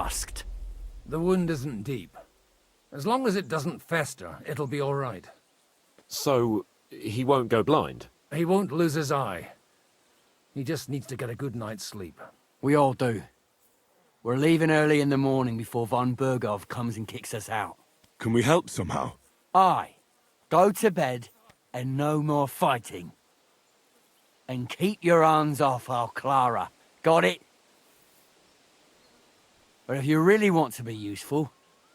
asked. The wound isn't deep. As long as it doesn't fester, it'll be all right. So, he won't go blind? He won't lose his eye. He just needs to get a good night's sleep. We all do. We're leaving early in the morning before von Burgov comes and kicks us out. Can we help somehow? Aye. Go to bed and no more fighting. And keep your hands off our Klara. Got it? But if you really want to be useful,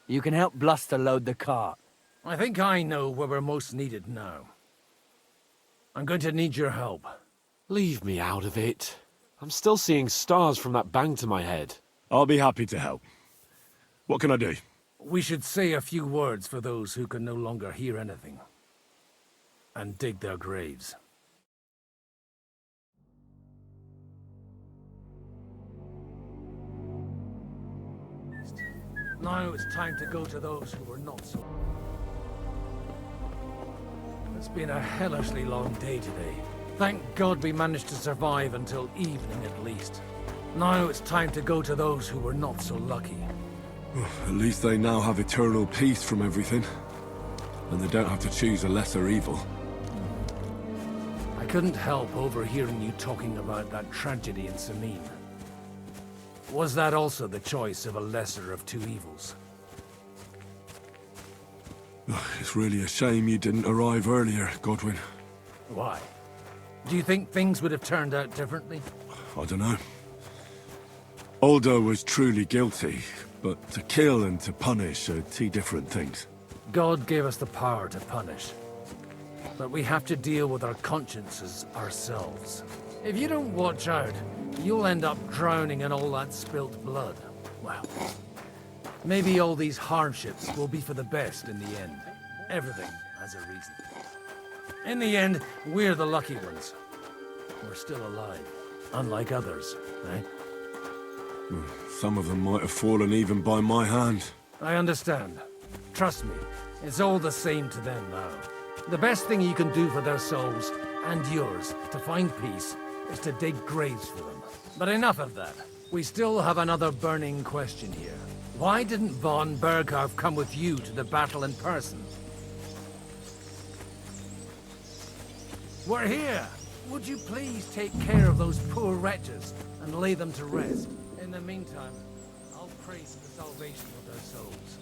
you can help Bluster load the cart. I think I know where we're most needed now. I'm going to need your help. Leave me out of it. I'm still seeing stars from that bang to my head. I'll be happy to help. What can I do? We should say a few words for those who can no longer hear anything. And dig their graves. Now it's time to go to those who were not so... It's been a hellishly long day today. Thank God we managed to survive until evening at least. Now it's time to go to those who were not so lucky. At least they now have eternal peace from everything. And they don't have to choose a lesser evil. I couldn't help overhearing you talking about that tragedy in Samin. Was that also the choice of a lesser of two evils? It's really a shame you didn't arrive earlier, Godwin. Why? Do you think things would have turned out differently? I don't know. Aldo was truly guilty, but to kill and to punish are two different things. God gave us the power to punish. But we have to deal with our consciences ourselves. If you don't watch out, you'll end up drowning in all that spilt blood. Well, maybe all these hardships will be for the best in the end. Everything has a reason. In the end, we're the lucky ones. We're still alive, unlike others, eh? Some of them might have fallen even by my hand. I understand. Trust me, it's all the same to them now. The best thing you can do for their souls, and yours, to find peace, is to dig graves for them. But enough of that. We still have another burning question here. Why didn't von Burgov come with you to the battle in person? We're here! Would you please take care of those poor wretches and lay them to rest? In the meantime, I'll pray for the salvation of their souls.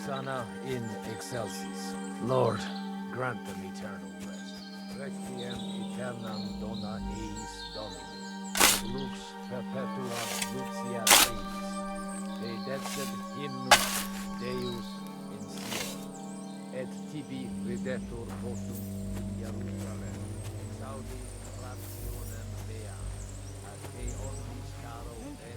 Sana in excelsis. Lord, grant them eternal rest. Requiem aeternam dona eis Domini. Lux perpetua luxia eis. Dedecet hymnus Deus in Sion. Et tibi videtur votum in Jerusalem. Exaudi rationem mea. Ad te omnis caro emi.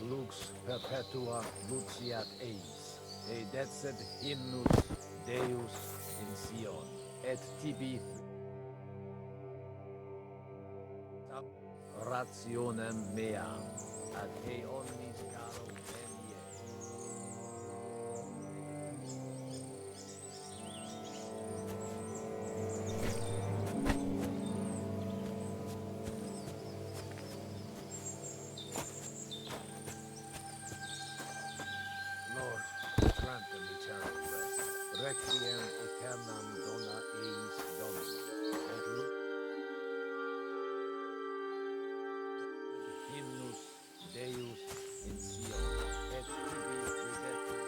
Lux perpetua luciat eis, dedecet hymnus Deus in Sion, et tibi rationem meam, ad te omnis caro emie. Lord, grant Requiem aeternam dona eis Domini. Et hymnus Deus in Sion. Et tibi ridetur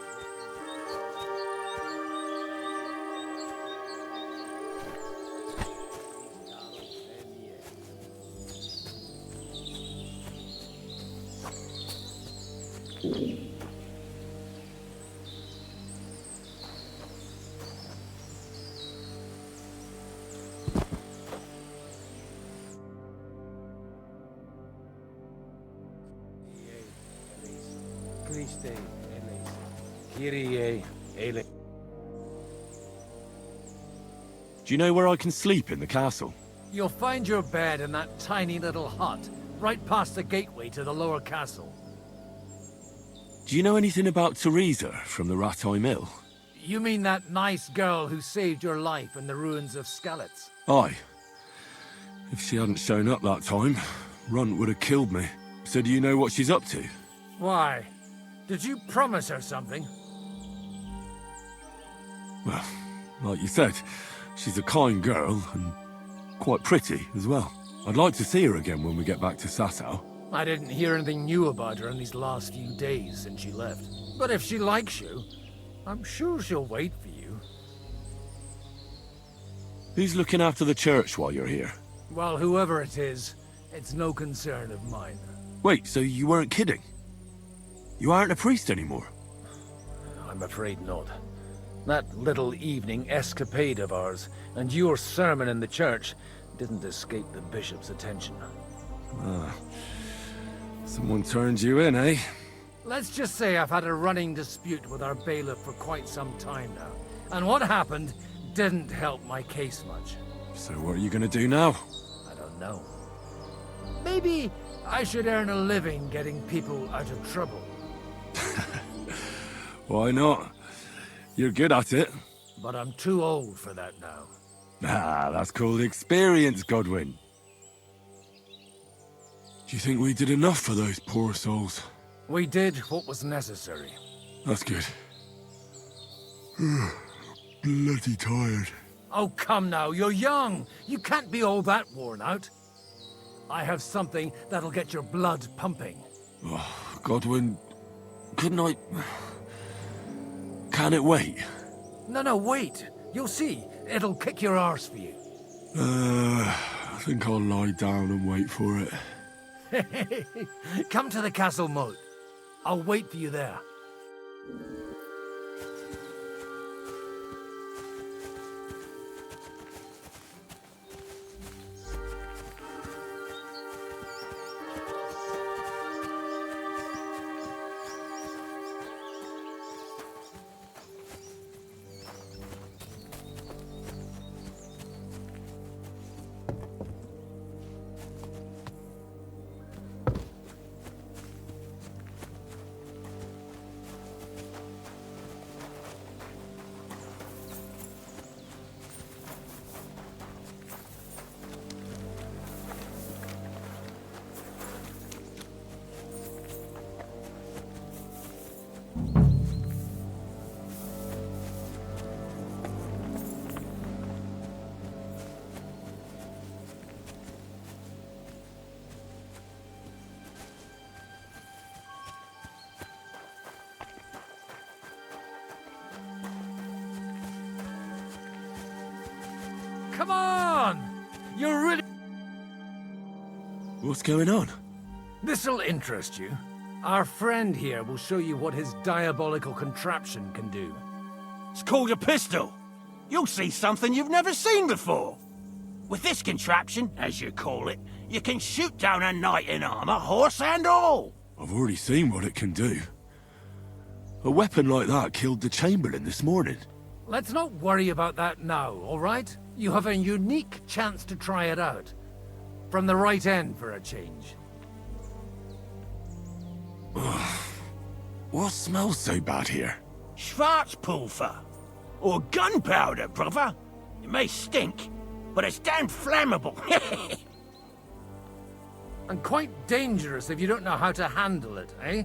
Christe eleison. Kyrie eleison. Do you know where I can sleep in the castle? You'll find your bed in that tiny little hut, right past the gateway to the lower castle. Do you know anything about Teresa from the Rattay Mill? You mean that nice girl who saved your life in the ruins of Skalitz? Aye. If she hadn't shown up that time, Runt would have killed me. So do you know what she's up to? Why? Did you promise her something? Well, like you said, she's a kind girl and quite pretty as well. I'd like to see her again when we get back to Sasau. I didn't hear anything new about her in these last few days since she left. But if she likes you, I'm sure she'll wait for you. Who's looking after the church while you're here? Well, whoever it is, it's no concern of mine. Wait, so you weren't kidding? You aren't a priest anymore? I'm afraid not. That little evening escapade of ours, and your sermon in the church, didn't escape the bishop's attention. Someone turned you in, eh? Let's just say I've had a running dispute with our bailiff for quite some time now. And what happened didn't help my case much. So what are you gonna do now? I don't know. Maybe I should earn a living getting people out of trouble. Why not? You're good at it. But I'm too old for that now. Ah, that's called experience, Godwin. Do you think we did enough for those poor souls? We did what was necessary. That's good. Bloody tired. Oh, come now, you're young. You can't be all that worn out. I have something that'll get your blood pumping. Oh, Godwin, couldn't I... Can it wait? No, wait. You'll see. It'll kick your arse for you. I think I'll lie down and wait for it. Come to the castle moat. I'll wait for you there. Come on! You're really... What's going on? This'll interest you. Our friend here will show you what his diabolical contraption can do. It's called a pistol. You'll see something you've never seen before. With this contraption, as you call it, you can shoot down a knight in armor, horse and all. I've already seen what it can do. A weapon like that killed the Chamberlain this morning. Let's not worry about that now, all right? You have a unique chance to try it out. From the right end for a change. What smells so bad here? Schwarzpulver. Or gunpowder, brother. It may stink, but it's damn flammable. And quite dangerous if you don't know how to handle it, eh?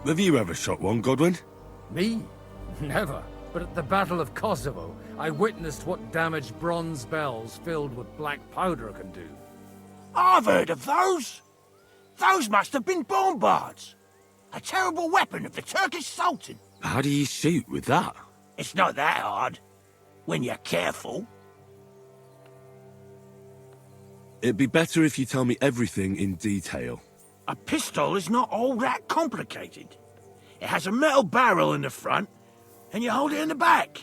Have you ever shot one, Godwin? Me? Never. But at the Battle of Kosovo, I witnessed what damage bronze bells filled with black powder can do. I've heard of those. Those must have been bombards. A terrible weapon of the Turkish Sultan. How do you shoot with that? It's not that hard, when you're careful. It'd be better if you tell me everything in detail. A pistol is not all that complicated. It has a metal barrel in the front, and you hold it in the back.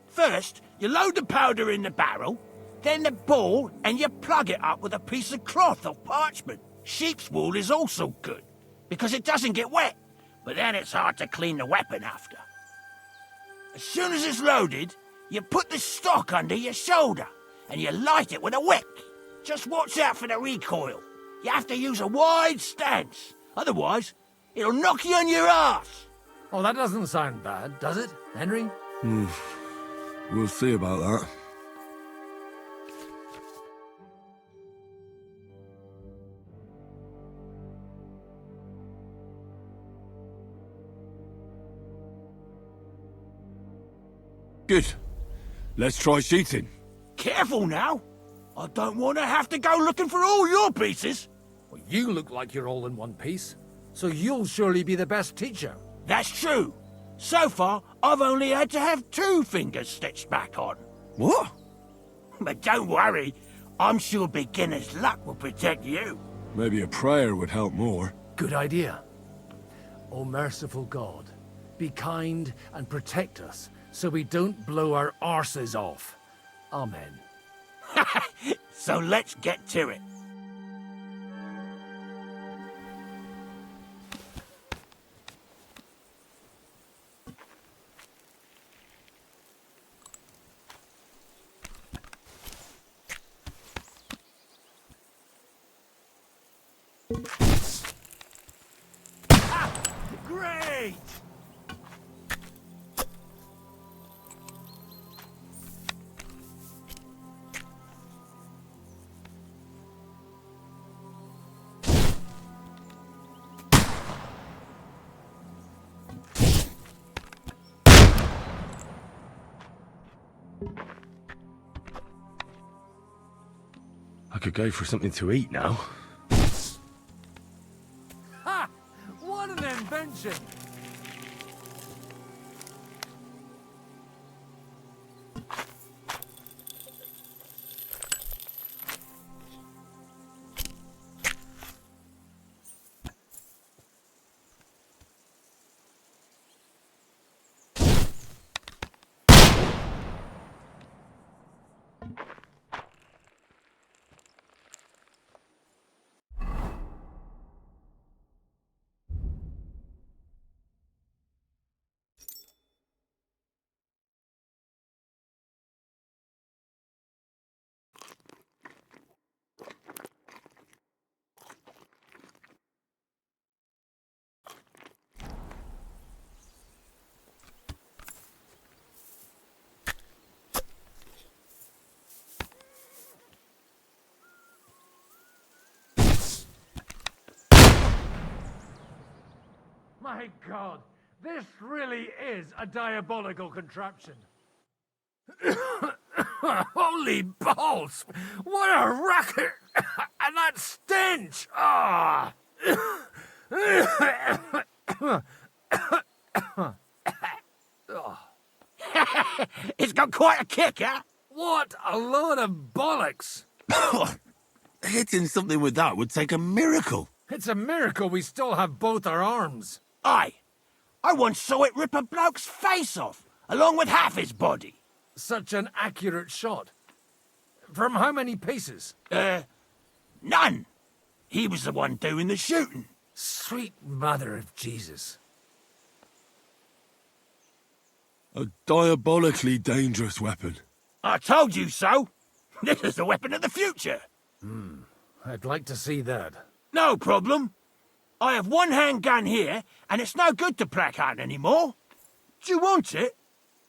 First, you load the powder in the barrel, then the ball, and you plug it up with a piece of cloth or parchment. Sheep's wool is also good, because it doesn't get wet, but then it's hard to clean the weapon after. As soon as it's loaded, you put the stock under your shoulder, and you light it with a wick. Just watch out for the recoil. You have to use a wide stance, otherwise it'll knock you on your ass. Oh, that doesn't sound bad, does it, Henry? We'll see about that. Good. Let's try shooting. Careful now. I don't want to have to go looking for all your pieces. Well, you look like you're all in one piece, so you'll surely be the best teacher. That's true. So far, I've only had to have 2 fingers stitched back on. What? But don't worry, I'm sure beginner's luck will protect you. Maybe a prayer would help more. Good idea. O merciful God, be kind and protect us so we don't blow our arses off. Amen. So let's get to it. Great! I could go for something to eat now. Ha! What an invention! My God, this really is a diabolical contraption. Holy balls! What a racket! And that stench! Ah! It's got quite a kick, huh? What a load of bollocks! Hitting something with that would take a miracle. It's a miracle we still have both our arms. Aye. I once saw it rip a bloke's face off, along with half his body. Such an accurate shot. From how many paces? None. He was the one doing the shooting. Sweet mother of Jesus. A diabolically dangerous weapon. I told you so. This is the weapon of the future. I'd like to see that. No problem. I have one handgun here, and it's no good to placard anymore. Do you want it?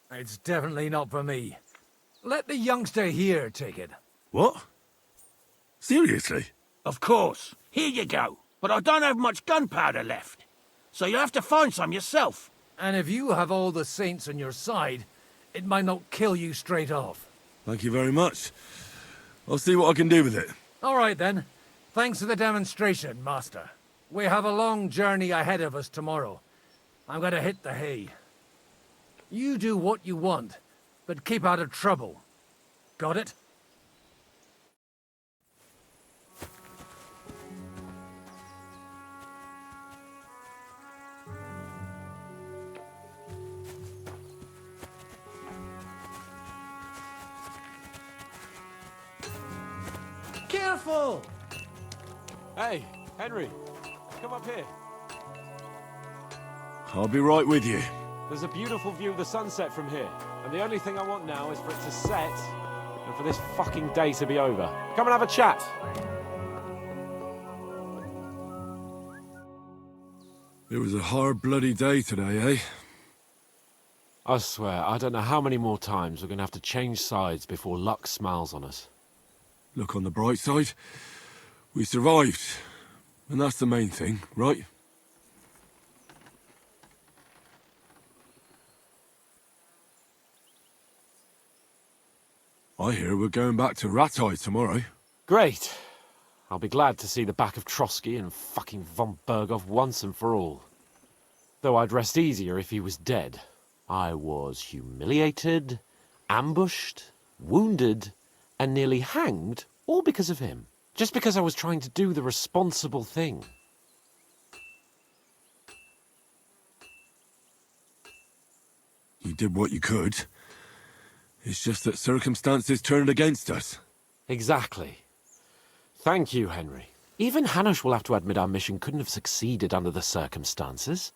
It's definitely not for me. Let the youngster here take it. What? Seriously? Of course. Here you go. But I don't have much gunpowder left. So you'll have to find some yourself. And if you have all the saints on your side, it might not kill you straight off. Thank you very much. I'll see what I can do with it. All right, then. Thanks for the demonstration, Master. We have a long journey ahead of us tomorrow. I'm gonna hit the hay. You do what you want, but keep out of trouble. Got it? Careful! Hey, Henry, come up here. I'll be right with you. There's a beautiful view of the sunset from here, and the only thing I want now is for it to set, and for this fucking day to be over. Come and have a chat. It was a hard bloody day today, eh? I swear, I don't know how many more times we're gonna have to change sides before luck smiles on us. Look on the bright side. We survived. And that's the main thing, right? I hear we're going back to Ratai tomorrow. Great. I'll be glad to see the back of Trotsky and fucking von Berghoff once and for all. Though I'd rest easier if he was dead. I was humiliated, ambushed, wounded, and nearly hanged, all because of him. Just because I was trying to do the responsible thing. You did what you could. It's just that circumstances turned against us. Exactly. Thank you, Henry. Even Hanush will have to admit our mission couldn't have succeeded under the circumstances.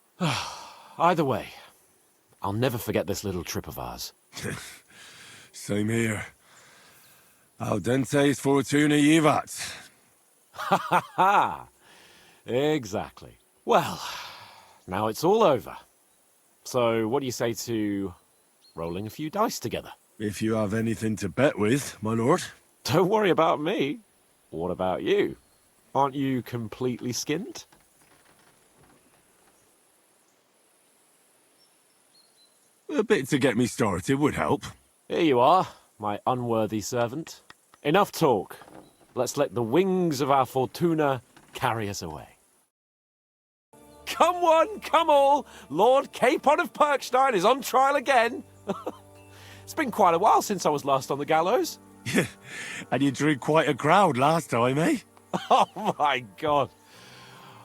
Either way, I'll never forget this little trip of ours. Same here. Al dentes fortuna jivat. Ha ha ha! Exactly. Well, now it's all over. So what do you say to rolling a few dice together? If you have anything to bet with, my lord. Don't worry about me. What about you? Aren't you completely skinned? A bit to get me started would help. Here you are, my unworthy servant. Enough talk. Let's let the wings of our Fortuna carry us away. Come one, come all! Lord Capon of Perkstein is on trial again. It's been quite a while since I was last on the gallows. And you drew quite a crowd last time, eh? Oh my god.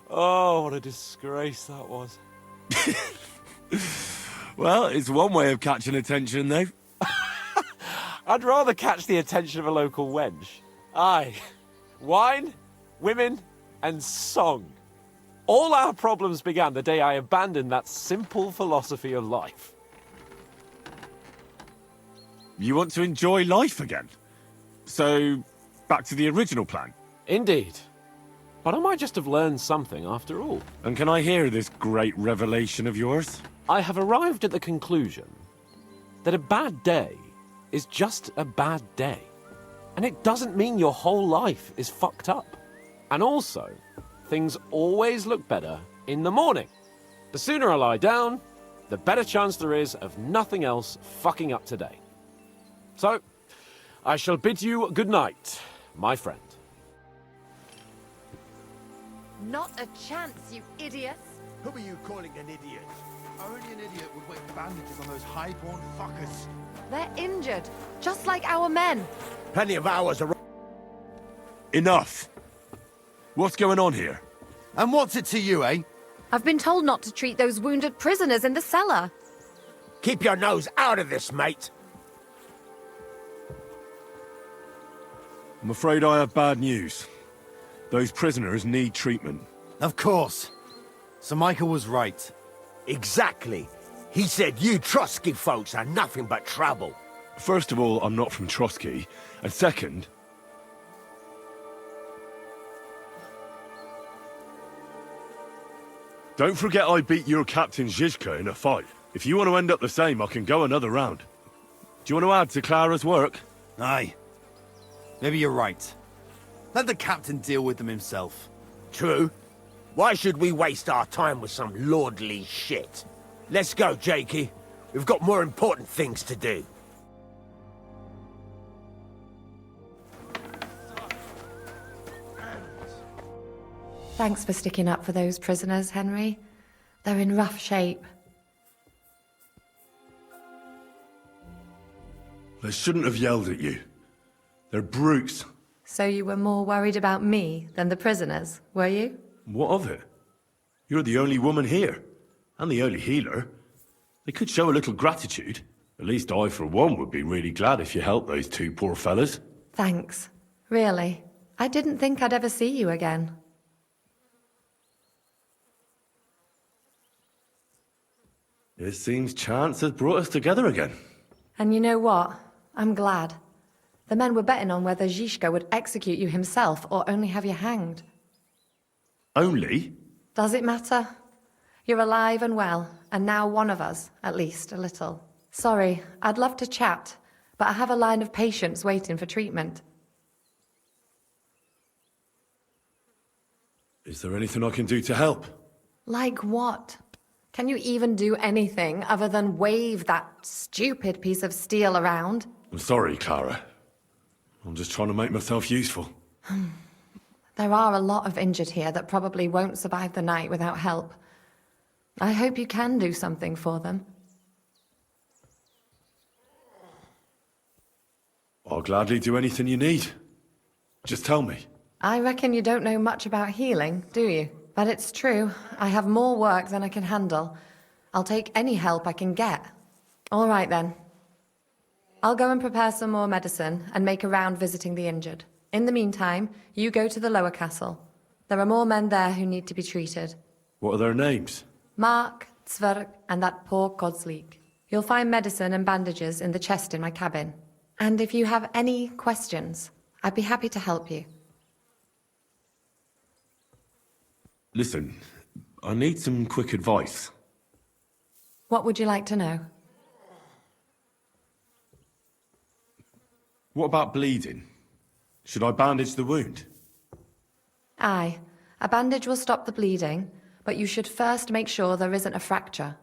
Oh, what a disgrace that was. Well, it's one way of catching attention, though. I'd rather catch the attention of a local wench. Aye. Wine, women, and song. All our problems began the day I abandoned that simple philosophy of life. You want to enjoy life again? So, back to the original plan? Indeed. But I might just have learned something after all. And can I hear this great revelation of yours? I have arrived at the conclusion that a bad day is just a bad day. And it doesn't mean your whole life is fucked up. And also, things always look better in the morning. The sooner I lie down, the better chance there is of nothing else fucking up today. So, I shall bid you good night, my friend. Not a chance, you idiots. Who are you calling an idiot? Only an idiot would wear bandages on those high-born fuckers. They're injured, just like our men. Plenty of hours are... Enough! What's going on here? And what's it to you, eh? I've been told not to treat those wounded prisoners in the cellar. Keep your nose out of this, mate. I'm afraid I have bad news. Those prisoners need treatment. Of course. Sir Michael was right. Exactly. He said you Trotsky folks are nothing but trouble. First of all, I'm not from Trotsky. And second... Don't forget I beat your captain Zizka in a fight. If you want to end up the same, I can go another round. Do you want to add to Klara's work? Aye. Maybe you're right. Let the captain deal with them himself. True. Why should we waste our time with some lordly shit? Let's go, Jakey. We've got more important things to do. Thanks for sticking up for those prisoners, Henry. They're in rough shape. They shouldn't have yelled at you. They're brutes. So you were more worried about me than the prisoners, were you? What of it? You're the only woman here, and the only healer. They could show a little gratitude. At least I, for one, would be really glad if you helped those two poor fellas. Thanks. Really. I didn't think I'd ever see you again. It seems chance has brought us together again. And you know what? I'm glad. The men were betting on whether Zizka would execute you himself or only have you hanged. Only? Does it matter? You're alive and well, and now one of us, at least a little. Sorry, I'd love to chat, but I have a line of patients waiting for treatment. Is there anything I can do to help? Like what? Can you even do anything other than wave that stupid piece of steel around? I'm sorry, Klara. I'm just trying to make myself useful. There are a lot of injured here that probably won't survive the night without help. I hope you can do something for them. I'll gladly do anything you need. Just tell me. I reckon you don't know much about healing, do you? But it's true. I have more work than I can handle. I'll take any help I can get. All right, then. I'll go and prepare some more medicine and make a round visiting the injured. In the meantime, you go to the lower castle. There are more men there who need to be treated. What are their names? Mark, Zwerk, and that poor Kozliek. You'll find medicine and bandages in the chest in my cabin. And if you have any questions, I'd be happy to help you. Listen, I need some quick advice. What would you like to know? What about bleeding? Should I bandage the wound? Aye. A bandage will stop the bleeding, but you should first make sure there isn't a fracture.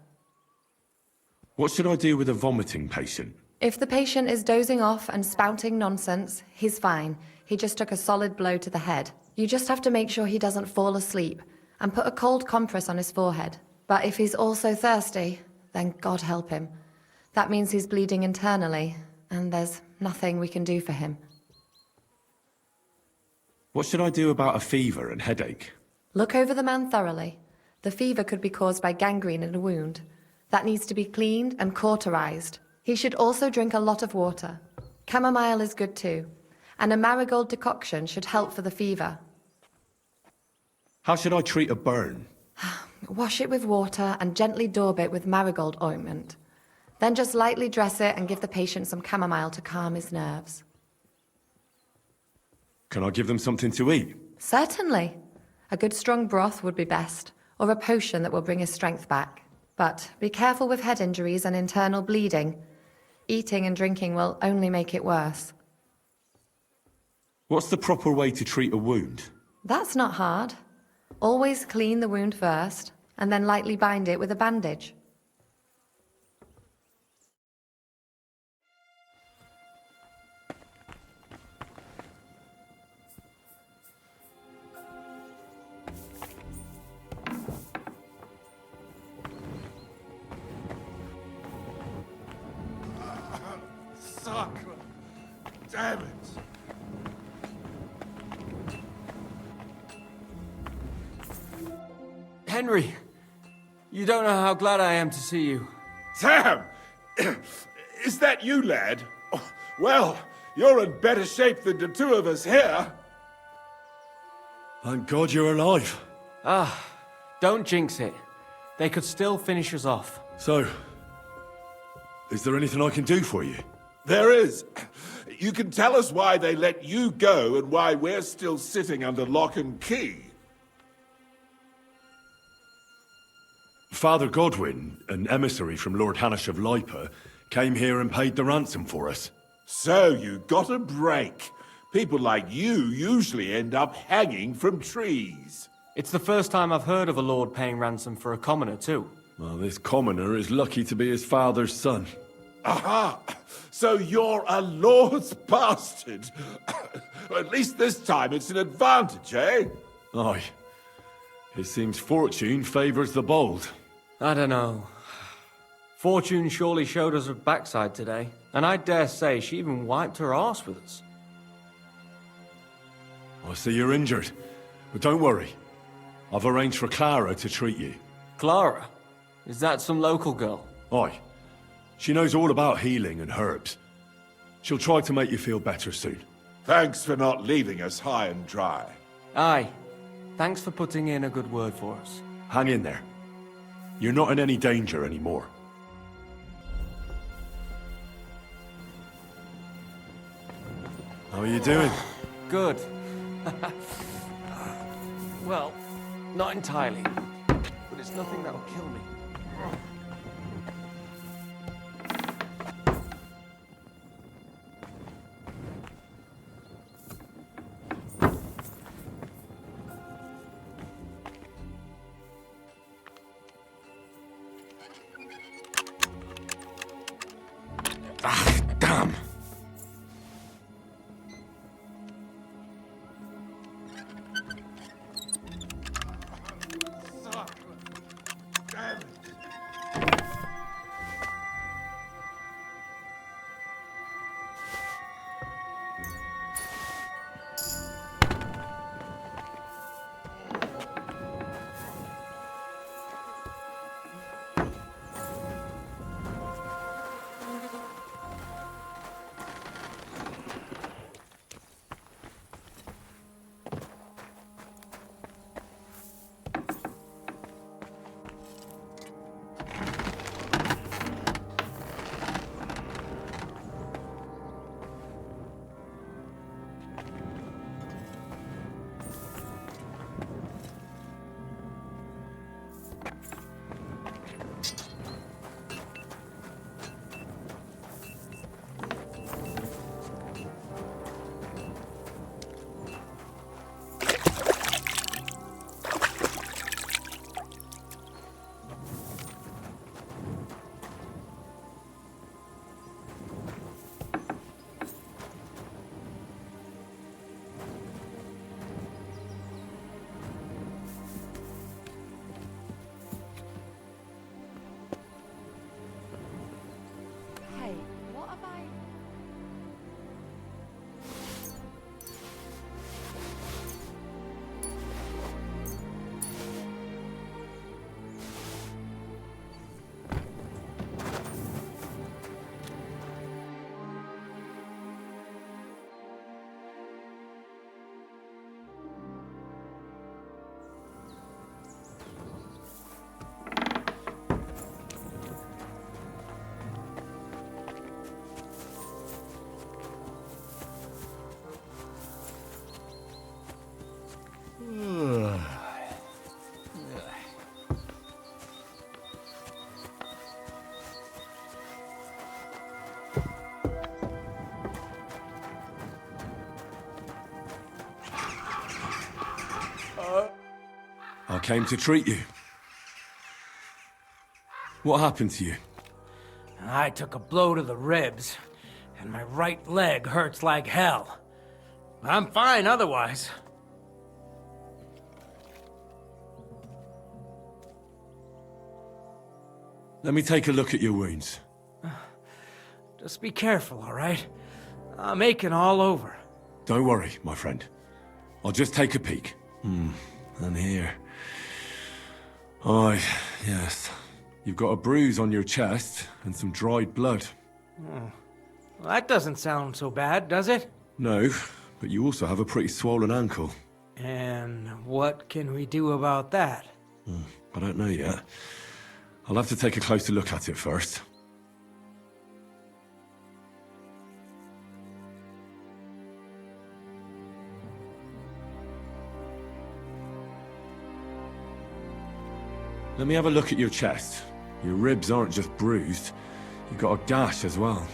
What should I do with a vomiting patient? If the patient is dozing off and spouting nonsense, he's fine. He just took a solid blow to the head. You just have to make sure he doesn't fall asleep and put a cold compress on his forehead. But if he's also thirsty, then God help him. That means he's bleeding internally, and there's nothing we can do for him. What should I do about a fever and headache? Look over the man thoroughly. The fever could be caused by gangrene in a wound. That needs to be cleaned and cauterized. He should also drink a lot of water. Chamomile is good too. And a marigold decoction should help for the fever. How should I treat a burn? Wash it with water and gently daub it with marigold ointment. Then just lightly dress it and give the patient some chamomile to calm his nerves. Can I give them something to eat? Certainly. A good strong broth would be best, or a potion that will bring his strength back. But be careful with head injuries and internal bleeding. Eating and drinking will only make it worse. What's the proper way to treat a wound? That's not hard. Always clean the wound first, and then lightly bind it with a bandage. Sacre! Damn it! Henry, you don't know how glad I am to see you. Sam! Is that you, lad? Oh, well, you're in better shape than the two of us here. Thank God you're alive. Ah, don't jinx it. They could still finish us off. So, is there anything I can do for you? There is. You can tell us why they let you go and why we're still sitting under lock and key. Father Godwin, an emissary from Lord Hanush of Lipa, came here and paid the ransom for us. So you got a break. People like you usually end up hanging from trees. It's the first time I've heard of a lord paying ransom for a commoner, too. Well, this commoner is lucky to be his father's son. Aha! So you're a Lord's bastard! At least this time it's an advantage, eh? Aye. It seems fortune favours the bold. I don't know. Fortune surely showed us her backside today, and I dare say she even wiped her arse with us. I see you're injured, but don't worry. I've arranged for Klara to treat you. Klara? Is that some local girl? Aye. She knows all about healing and herbs. She'll try to make you feel better soon. Thanks for not leaving us high and dry. Aye. Thanks for putting in a good word for us. Hang in there. You're not in any danger anymore. How are you doing? Good. Well, not entirely. But it's nothing that'll kill me. Damn! Hey, what have I... I came to treat you. What happened to you? I took a blow to the ribs, and my right leg hurts like hell. I'm fine otherwise. Let me take a look at your wounds. Just be careful, all right? I'm aching all over. Don't worry, my friend. I'll just take a peek. And here. Aye, yes. You've got a bruise on your chest and some dried blood. Well, that doesn't sound so bad, does it? No, but you also have a pretty swollen ankle. And what can we do about that? I don't know yet. I'll have to take a closer look at it first. Let me have a look at your chest. Your ribs aren't just bruised. You've got a gash as well.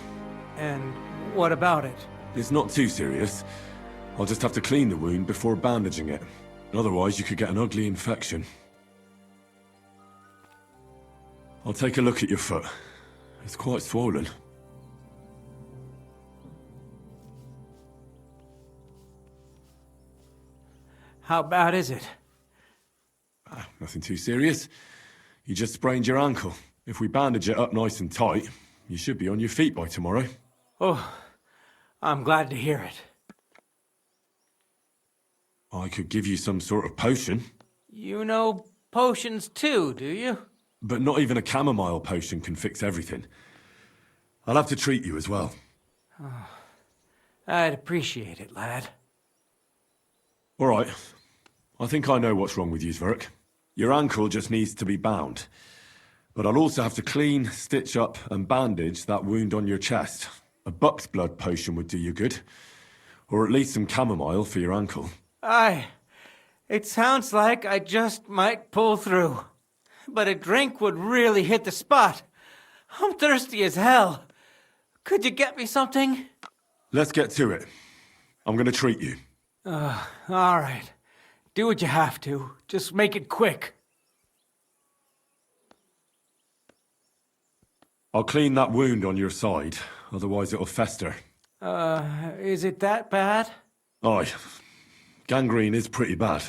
And what about it? It's not too serious. I'll just have to clean the wound before bandaging it. Otherwise, you could get an ugly infection. I'll take a look at your foot. It's quite swollen. How bad is it? Nothing too serious. You just sprained your ankle. If we bandage it up nice and tight, you should be on your feet by tomorrow. Oh, I'm glad to hear it. I could give you some sort of potion. You know potions too, do you? But not even a chamomile potion can fix everything. I'll have to treat you as well. Oh, I'd appreciate it, lad. All right. I think I know what's wrong with you, Zwerk. Your ankle just needs to be bound. But I'll also have to clean, stitch up, and bandage that wound on your chest. A buck's blood potion would do you good. Or at least some chamomile for your ankle. Aye. It sounds like I just might pull through. But a drink would really hit the spot. I'm thirsty as hell. Could you get me something? Let's get to it. I'm gonna treat you. All right. Do what you have to. Just make it quick. I'll clean that wound on your side, otherwise it'll fester. Is it that bad? Aye. Gangrene is pretty bad.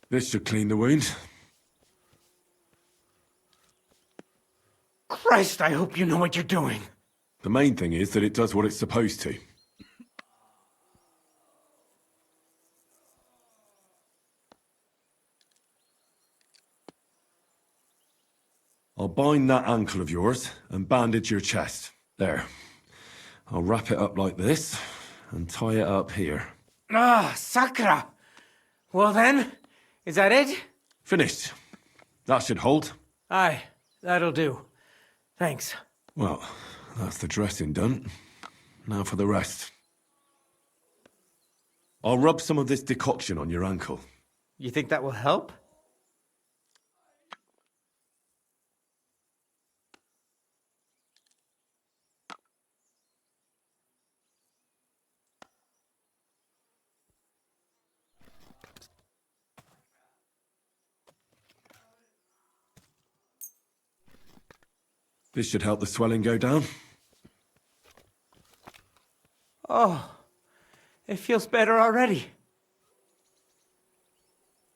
This should clean the wound. Christ, I hope you know what you're doing. The main thing is that it does what it's supposed to. I'll bind that ankle of yours and bandage your chest. There. I'll wrap it up like this and tie it up here. Ah, Sakra! Well then, is that it? Finished. That should hold. Aye, that'll do. Thanks. Well, that's the dressing done. Now for the rest. I'll rub some of this decoction on your ankle. You think that will help? This should help the swelling go down. Oh, it feels better already.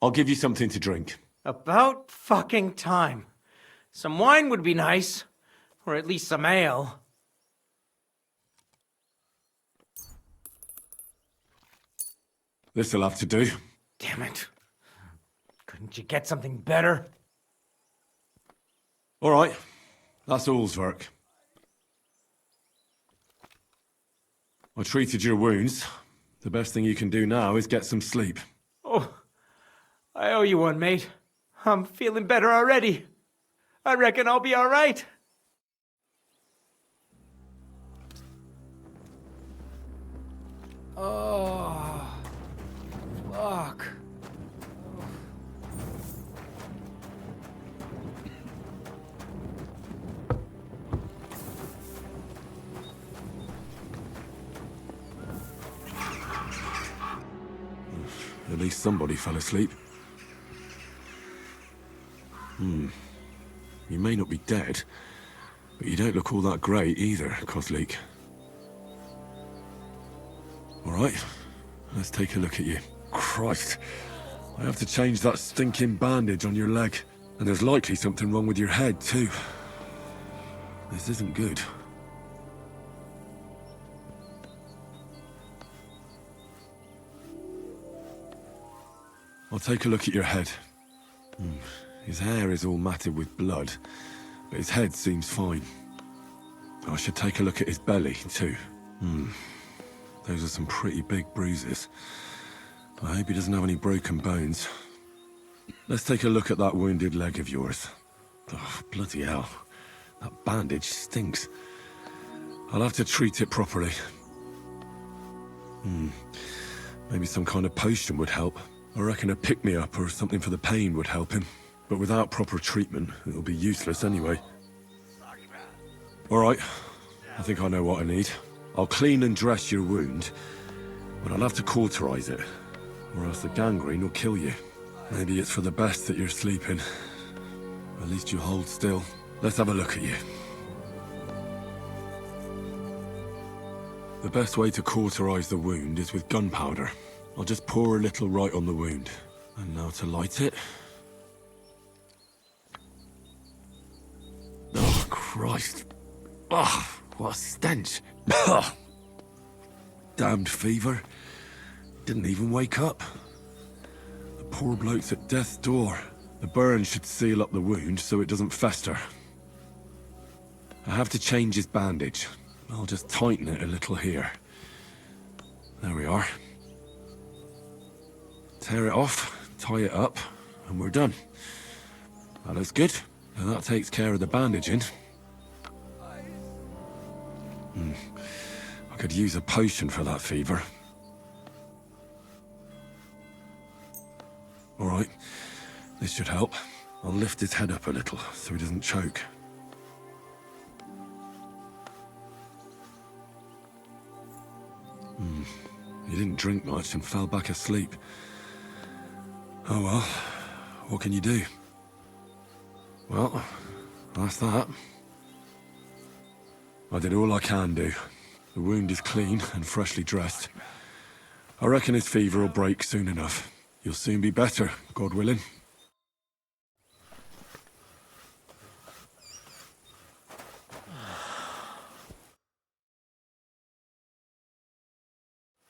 I'll give you something to drink. About fucking time. Some wine would be nice. Or at least some ale. This'll have to do. Damn it. Couldn't you get something better? All right. That's all, Zwerk. I treated your wounds. The best thing you can do now is get some sleep. Oh, I owe you one, mate. I'm feeling better already. I reckon I'll be all right. Oh, fuck. At least somebody fell asleep. You may not be dead, but you don't look all that great either, Kozliek. All right, let's take a look at you. Christ, I have to change that stinking bandage on your leg. And there's likely something wrong with your head, too. This isn't good. I'll take a look at your head. His hair is all matted with blood, but his head seems fine. I should take a look at his belly, too. Those are some pretty big bruises. I hope he doesn't have any broken bones. Let's take a look at that wounded leg of yours. Oh, bloody hell. That bandage stinks. I'll have to treat it properly. Maybe some kind of potion would help. I reckon a pick-me-up or something for the pain would help him. But without proper treatment, it'll be useless anyway. All right, I think I know what I need. I'll clean and dress your wound, but I'll have to cauterize it, or else the gangrene will kill you. Maybe it's for the best that you're sleeping. At least you hold still. Let's have a look at you. The best way to cauterize the wound is with gunpowder. I'll just pour a little right on the wound. And now to light it. Oh, Christ. Oh, what a stench. Damned fever. Didn't even wake up. The poor bloke's at death's door. The burn should seal up the wound so it doesn't fester. I have to change his bandage. I'll just tighten it a little here. There we are. Tear it off, tie it up, and we're done. That looks good. And that takes care of the bandaging. I could use a potion for that fever. All right, this should help. I'll lift his head up a little so he doesn't choke. He didn't drink much and fell back asleep. Oh well, what can you do? Well, that's that. I did all I can do. The wound is clean and freshly dressed. I reckon his fever will break soon enough. You'll soon be better, God willing.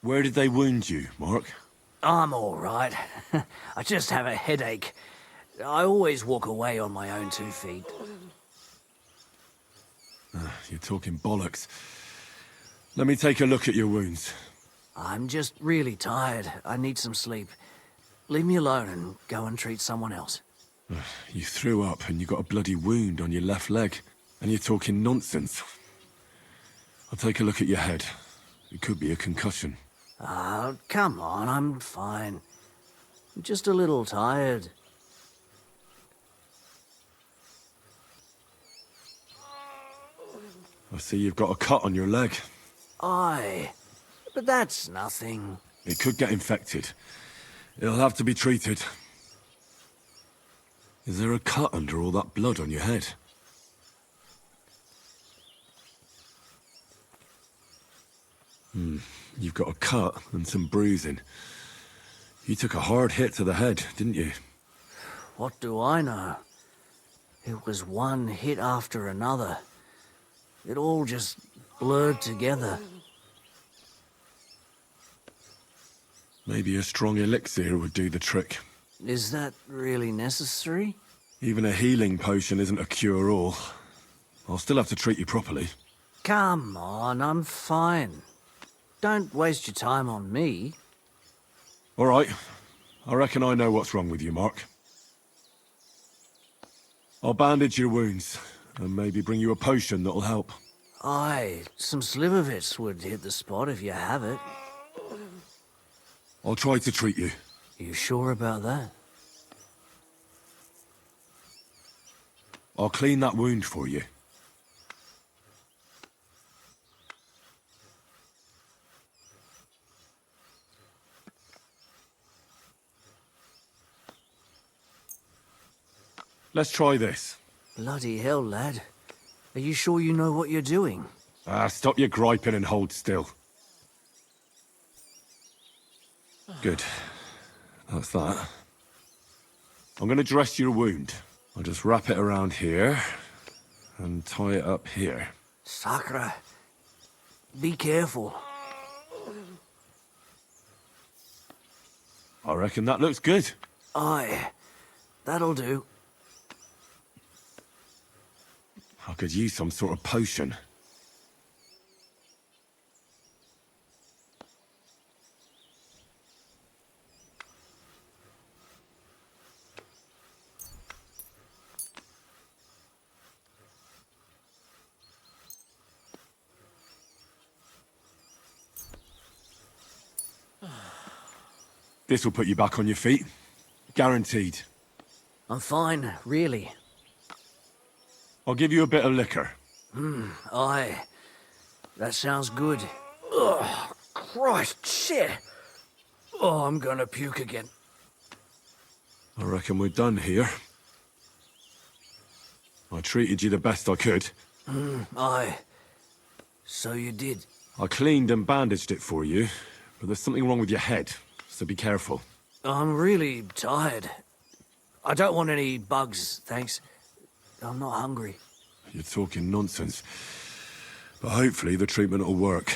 Where did they wound you, Mark? I'm all right. I just have a headache. I always walk away on my own 2 feet. You're talking bollocks. Let me take a look at your wounds. I'm just really tired. I need some sleep. Leave me alone and go and treat someone else. You threw up and you got a bloody wound on your left leg. And you're talking nonsense. I'll take a look at your head. It could be a concussion. Oh, come on, I'm fine. I'm just a little tired. I see you've got a cut on your leg. Aye, but that's nothing. It could get infected. It'll have to be treated. Is there a cut under all that blood on your head? You've got a cut and some bruising. You took a hard hit to the head, didn't you? What do I know? It was one hit after another. It all just blurred together. Maybe a strong elixir would do the trick. Is that really necessary? Even a healing potion isn't a cure-all. I'll still have to treat you properly. Come on, I'm fine. Don't waste your time on me. All right. I reckon I know what's wrong with you, Mark. I'll bandage your wounds, and maybe bring you a potion that'll help. Aye, some slivovitz would hit the spot if you have it. I'll try to treat you. You sure about that? I'll clean that wound for you. Let's try this. Bloody hell, lad. Are you sure you know what you're doing? Stop your griping and hold still. Good. That's that. I'm going to dress your wound. I'll just wrap it around here and tie it up here. Sakra. Be careful. I reckon that looks good. Aye. That'll do. I could use some sort of potion. This will put you back on your feet. Guaranteed. I'm fine, really. I'll give you a bit of liquor. Aye. That sounds good. Ugh, Christ, shit! Oh, I'm gonna puke again. I reckon we're done here. I treated you the best I could. Aye. So you did. I cleaned and bandaged it for you, but there's something wrong with your head, so be careful. I'm really tired. I don't want any bugs, thanks. I'm not hungry. You're talking nonsense. But hopefully the treatment will work.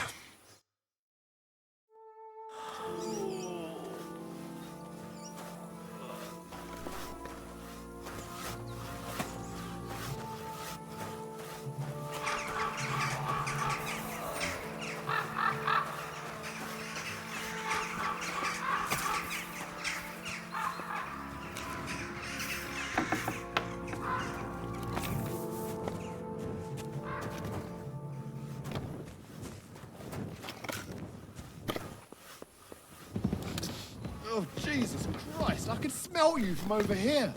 Oh, Jesus Christ, I can smell you from over here.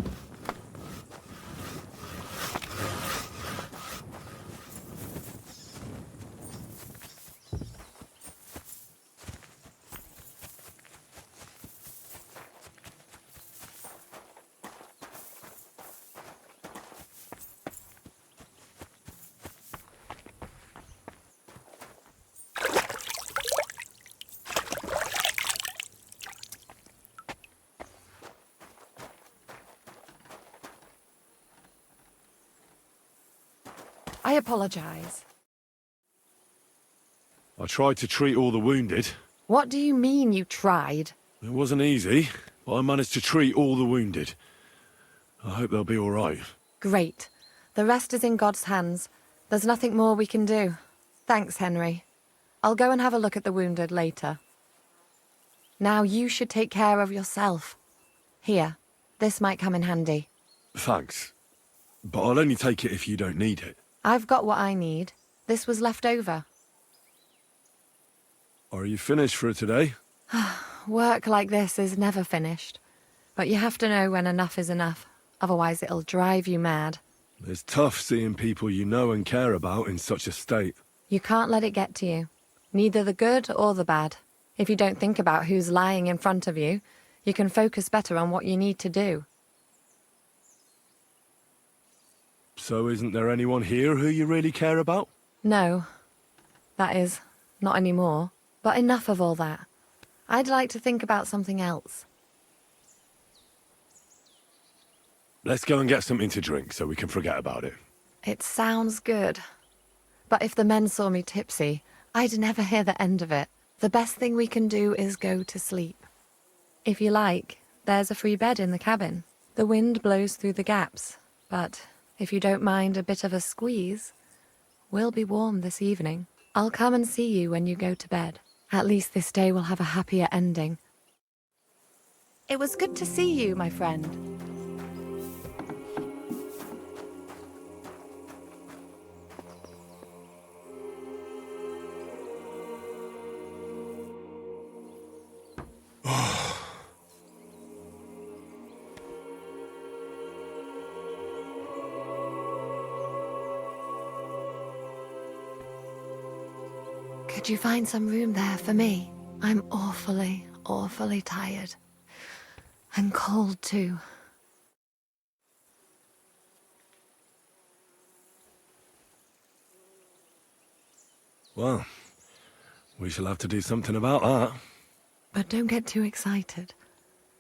I apologize. I tried to treat all the wounded. What do you mean you tried? It wasn't easy, but I managed to treat all the wounded. I hope they'll be all right. Great. The rest is in God's hands. There's nothing more we can do. Thanks, Henry. I'll go and have a look at the wounded later. Now you should take care of yourself. Here, this might come in handy. Thanks. But I'll only take it if you don't need it. I've got what I need. This was left over. Are you finished for today? Work like this is never finished. But you have to know when enough is enough. Otherwise it'll drive you mad. It's tough seeing people you know and care about in such a state. You can't let it get to you. Neither the good or the bad. If you don't think about who's lying in front of you, you can focus better on what you need to do. So isn't there anyone here who you really care about? No. That is, not anymore. But enough of all that. I'd like to think about something else. Let's go and get something to drink so we can forget about it. It sounds good. But if the men saw me tipsy, I'd never hear the end of it. The best thing we can do is go to sleep. If you like, there's a free bed in the cabin. The wind blows through the gaps, but if you don't mind a bit of a squeeze, we'll be warm this evening. I'll come and see you when you go to bed. At least this day will have a happier ending. It was good to see you, my friend. Could you find some room there for me? I'm awfully, awfully tired. And cold, too. Well, we shall have to do something about that. But don't get too excited.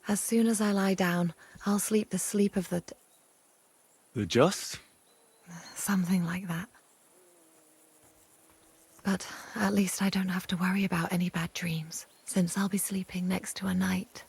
As soon as I lie down, I'll sleep the sleep of the... The just? something like that. But at least I don't have to worry about any bad dreams, since I'll be sleeping next to a knight.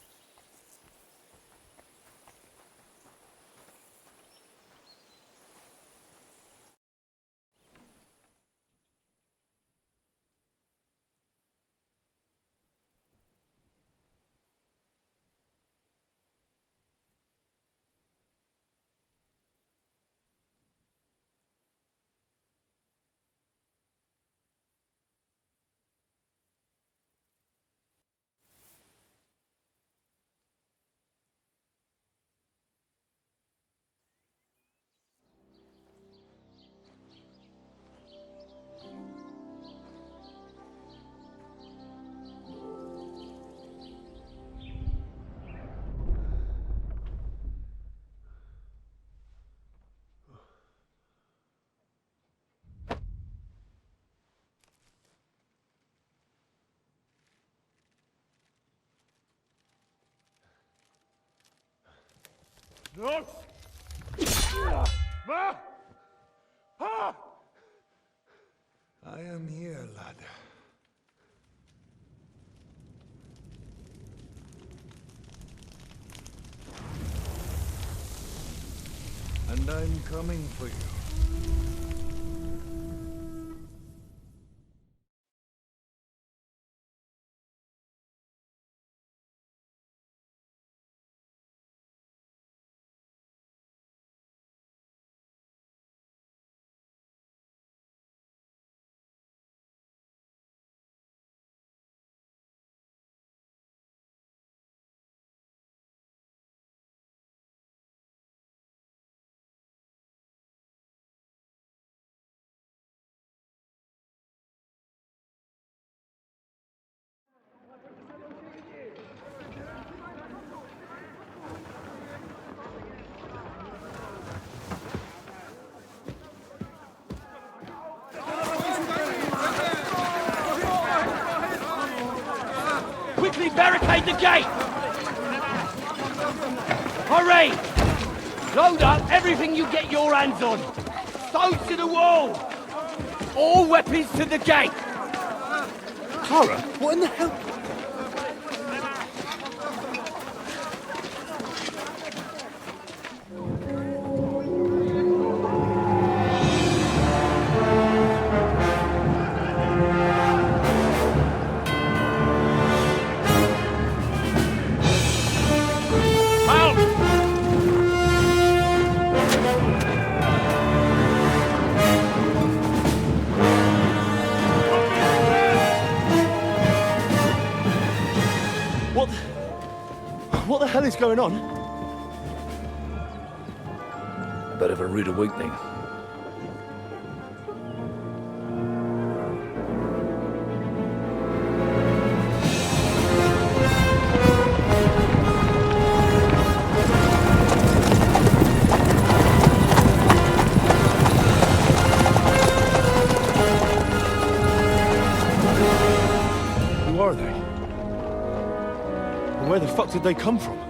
I am here, lad. And I'm coming for you. Quickly barricade the gate! Hurry! Load up everything you get your hands on. Stones to the wall! All weapons to the gate! Klara, what in the hell? What the hell is going on? Bit of a rude awakening. Who are they? And where the fuck did they come from?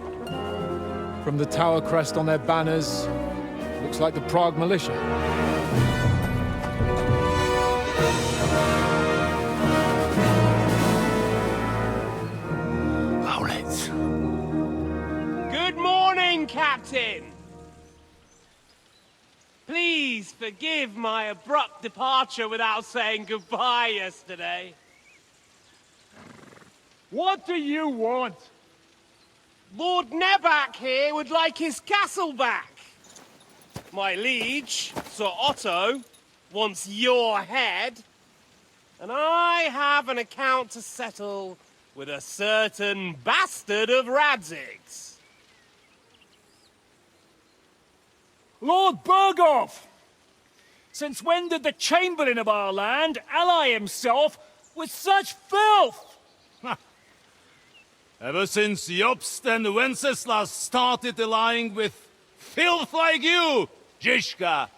From the tower crest on their banners. Looks like the Prague militia. Owlets. Good morning, Captain! Please forgive my abrupt departure without saying goodbye yesterday. What do you want? Lord Nebak here would like his castle back. My liege, Sir Otto, wants your head. And I have an account to settle with a certain bastard of Radzig's. Lord Berghoff! Since when did the Chamberlain of our land ally himself with such filth? Ever since Jobst and Wenceslas started allying with filth like you, Zizka.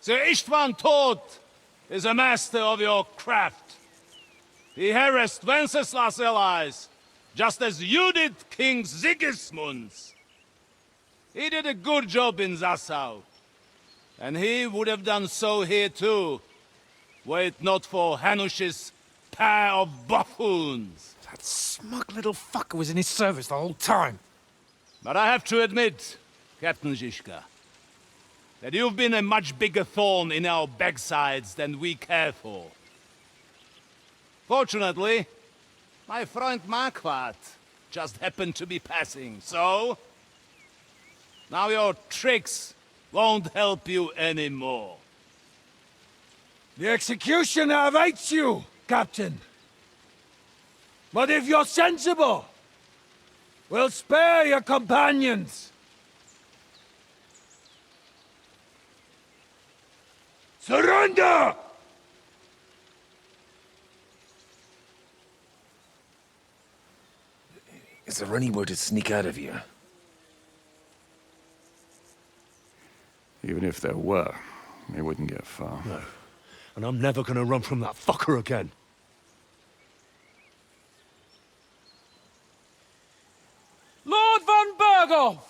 Sir Istvan Tod is a master of your craft. He harassed Wenceslas' allies, just as you did King Sigismund's. He did a good job in Zassau, and he would have done so here too, were it not for Hanush's pair of buffoons. That smug little fucker was in his service the whole time. But I have to admit, Captain Zizka, that you've been a much bigger thorn in our backsides than we care for. Fortunately, my friend Marquardt just happened to be passing, so now your tricks won't help you anymore. The executioner awaits you, Captain. But if you're sensible, we'll spare your companions. Surrender! Is there anywhere to sneak out of here? Even if there were, it wouldn't get far. No. And I'm never gonna run from that fucker again. Lord von Berghoff!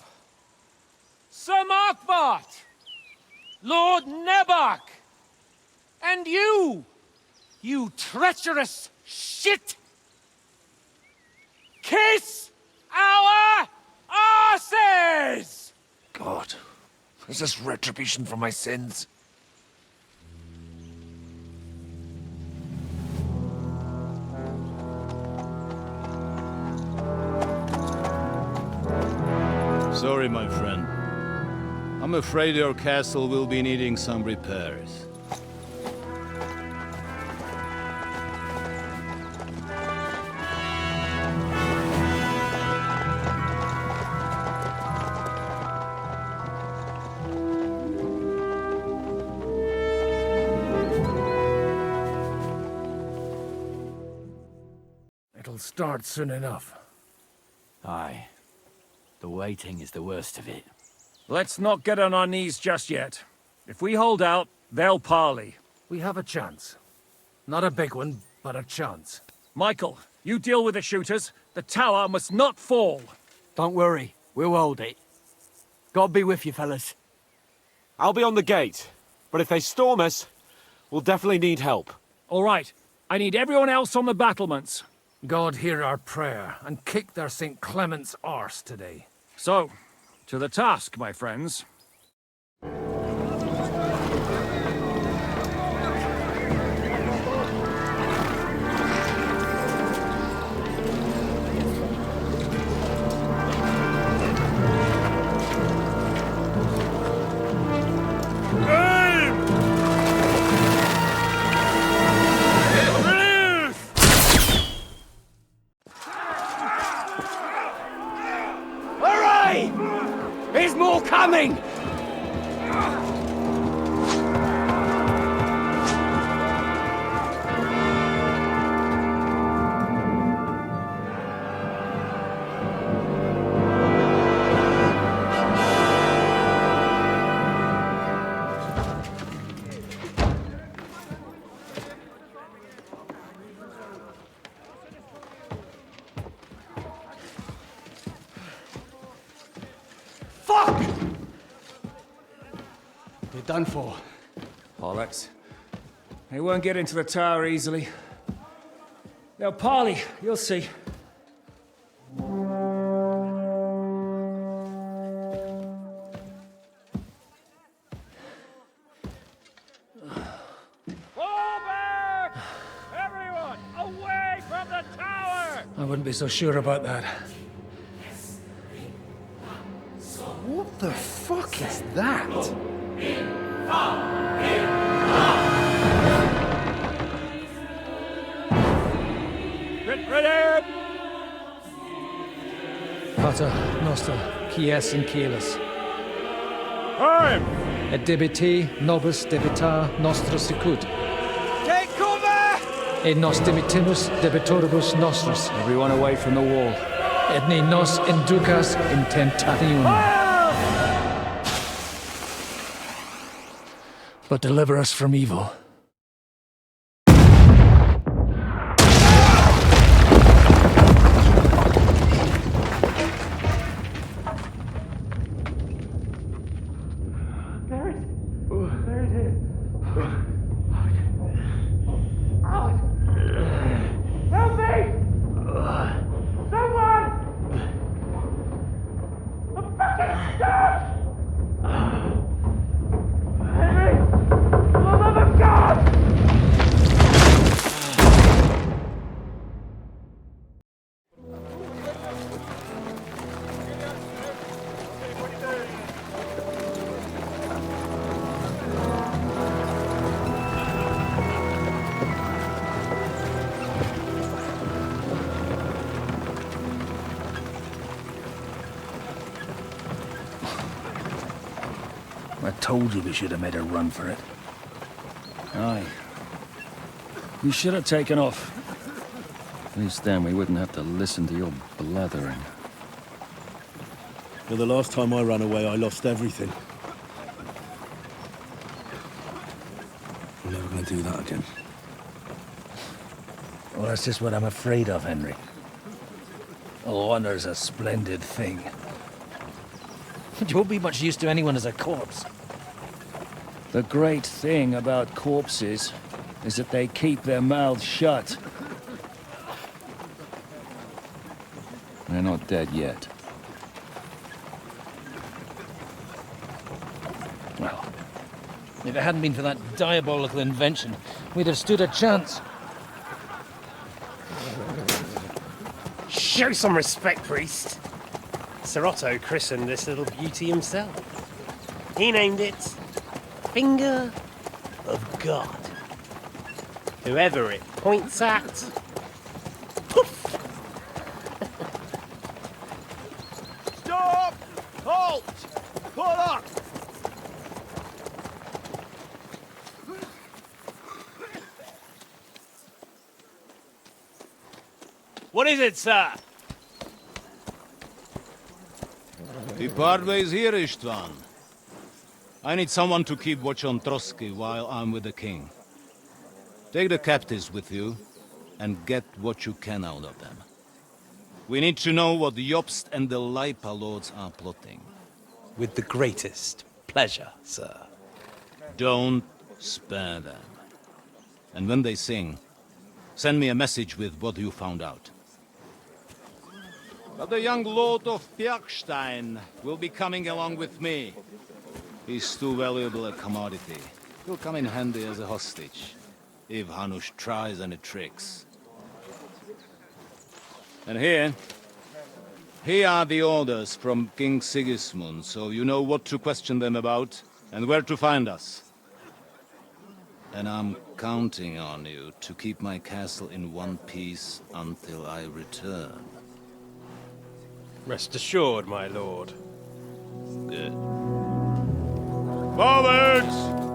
And you! You treacherous shit! Kiss our asses! God, is this retribution for my sins? Sorry, my friend. I'm afraid your castle will be needing some repairs. It'll start soon enough. Aye. The waiting is the worst of it. Let's not get on our knees just yet. If we hold out, they'll parley. We have a chance. Not a big one, but a chance. Michael, you deal with the shooters. The tower must not fall. Don't worry. We'll hold it. God be with you, fellas. I'll be on the gate. But if they storm us, we'll definitely need help. All right. I need everyone else on the battlements. God hear our prayer, and kick their St. Clement's arse today. So, to the task, my friends. There's more coming! Fuck! You're done for. Bollocks. They won't get into the tower easily. They'll parley, you'll see. Fall back! Everyone, away from the tower! I wouldn't be so sure about that. What the fuck is that? Ready! Pater noster, quies in caelis. Time! Et debite nobis debitar nostros sicut. Take cover! Et nos dimitimus debitoribus nostros. Everyone away from the wall. Et ne nos inducas in tentationem. But deliver us from evil. I told you we should have made a run for it. Aye. We should have taken off. At least then we wouldn't have to listen to your blathering. Well, the last time I ran away, I lost everything. I'm never gonna do that again. Well, that's just what I'm afraid of, Henry. Honor's a splendid thing. You won't be much use to anyone as a corpse. The great thing about corpses is that they keep their mouths shut. They're not dead yet. Well, if it hadn't been for that diabolical invention, we'd have stood a chance. Show some respect, priest. Sir Otto christened this little beauty himself. He named it Finger of God. Whoever it points at, poof! Stop! Halt! Pull up! What is it, sir? The Parway's here, Istvan. I need someone to keep watch on Trotsky while I'm with the king. Take the captives with you, and get what you can out of them. We need to know what the Jobst and the Leipa lords are plotting. With the greatest pleasure, sir. Don't spare them. And when they sing, send me a message with what you found out. But the young lord of Bjergstein will be coming along with me. He's too valuable a commodity. He'll come in handy as a hostage, if Hanush tries any tricks. And here are the orders from King Sigismund, so you know what to question them about, and where to find us. And I'm counting on you to keep my castle in one piece until I return. Rest assured, my lord. Good. Forwards!